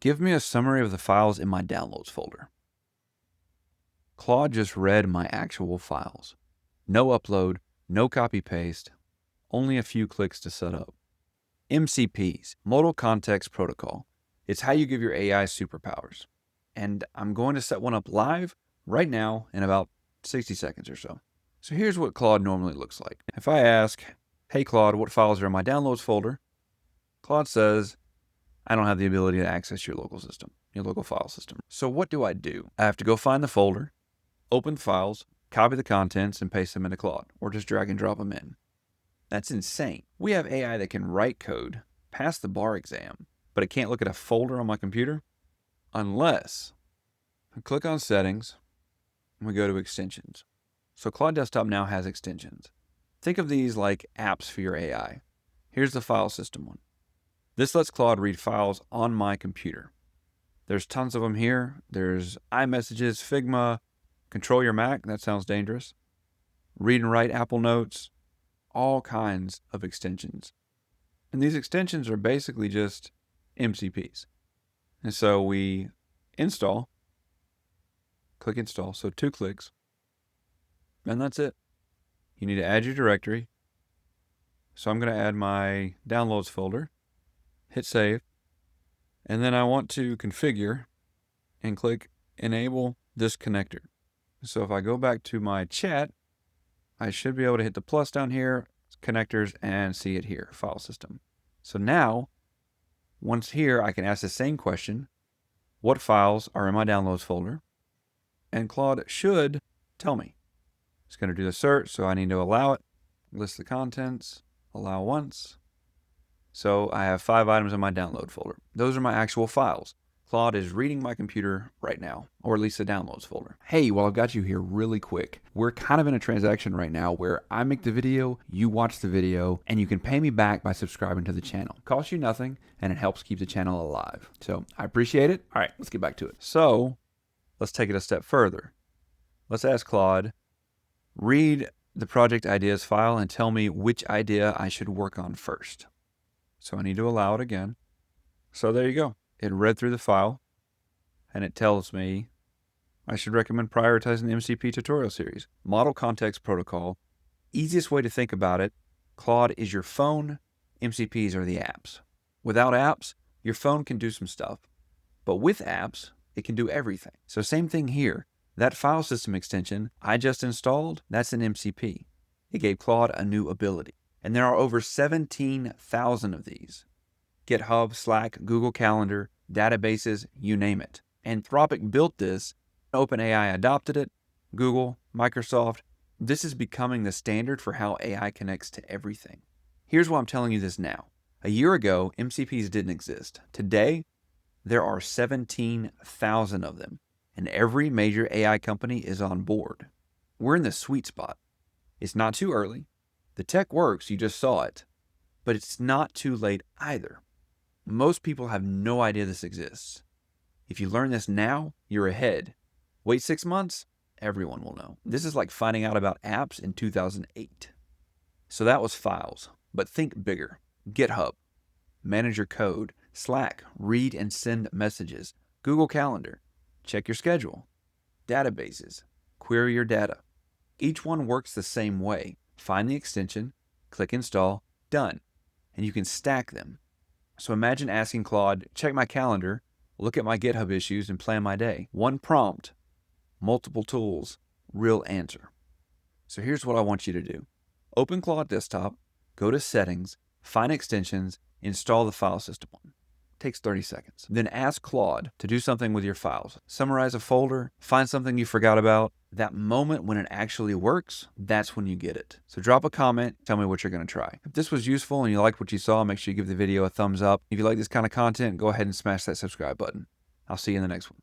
Give me a summary of the files in my downloads folder. Claude just read my actual files. No upload, no copy paste, only a few clicks to set up. MCPs, Modal Context Protocol. It's how you give your AI superpowers. And I'm going to set one up live right now in about 60 seconds or so. So here's what Claude normally looks like. If I ask, hey Claude, what files are in my downloads folder? Claude says, I don't have the ability to access your local system, your local file system. So what do? I have to go find the folder, open the files, copy the contents, and paste them into Claude, or just drag and drop them in. That's insane. We have AI that can write code, pass the bar exam, but it can't look at a folder on my computer unless I click on settings and we go to extensions. So Claude Desktop now has extensions. Think of these like apps for your AI. Here's the file system one. This lets Claude read files on my computer. There's tons of them here. There's iMessages, Figma, Control Your Mac, that sounds dangerous. Read and write Apple Notes, all kinds of extensions. And these extensions are basically just MCPs. And so we install, click install, so 2 clicks, and that's it. You need to add your directory. So I'm going to add my downloads folder, hit save, and then I want to configure and click enable this connector. So if I go back to my chat, I should be able to hit the plus down here, connectors, and see it here, file system. So now, once here, I can ask the same question, what files are in my downloads folder? And Claude should tell me. It's going to do the search, so I need to allow it, list the contents, allow once. So I have 5 items in my download folder. Those are my actual files. Claude is reading my computer right now, or at least the downloads folder. Hey, while I've got you here really quick, we're kind of in a transaction right now where I make the video, you watch the video, and you can pay me back by subscribing to the channel. It costs you nothing, and it helps keep the channel alive. So I appreciate it. All right, let's get back to it. So let's take it a step further. Let's ask Claude, read the project ideas file and tell me which idea I should work on first. So I need to allow it again. So there you go. It read through the file, and it tells me I should recommend prioritizing the MCP tutorial series. Model Context Protocol. Easiest way to think about it, Claude is your phone, MCPs are the apps. Without apps, your phone can do some stuff, but with apps, it can do everything. So same thing here. That file system extension I just installed, that's an MCP. It gave Claude a new ability. And there are over 17,000 of these. GitHub, Slack, Google Calendar, databases, you name it. Anthropic built this, OpenAI adopted it, Google, Microsoft. This is becoming the standard for how AI connects to everything. Here's why I'm telling you this now. A year ago, MCPs didn't exist. Today, there are 17,000 of them, and every major AI company is on board. We're in the sweet spot. It's not too early. The tech works, you just saw it, but it's not too late either. Most people have no idea this exists. If you learn this now, you're ahead. Wait 6 months, everyone will know. This is like finding out about apps in 2008. So that was files, but think bigger. GitHub, manage your code. Slack, read and send messages. Google Calendar, check your schedule. Databases, query your data. Each one works the same way. Find the extension, click install, done. And you can stack them. So imagine asking Claude, check my calendar, look at my GitHub issues, and plan my day. One prompt, multiple tools, real answer. So here's what I want you to do. Open Claude Desktop, go to Settings, find Extensions, install the file system one. Takes 30 seconds. Then ask Claude to do something with your files. Summarize a folder, find something you forgot about. That moment when it actually works, that's when you get it. So drop a comment, tell me what you're going to try. If this was useful and you liked what you saw, make sure you give the video a thumbs up. If you like this kind of content, go ahead and smash that subscribe button. I'll see you in the next one.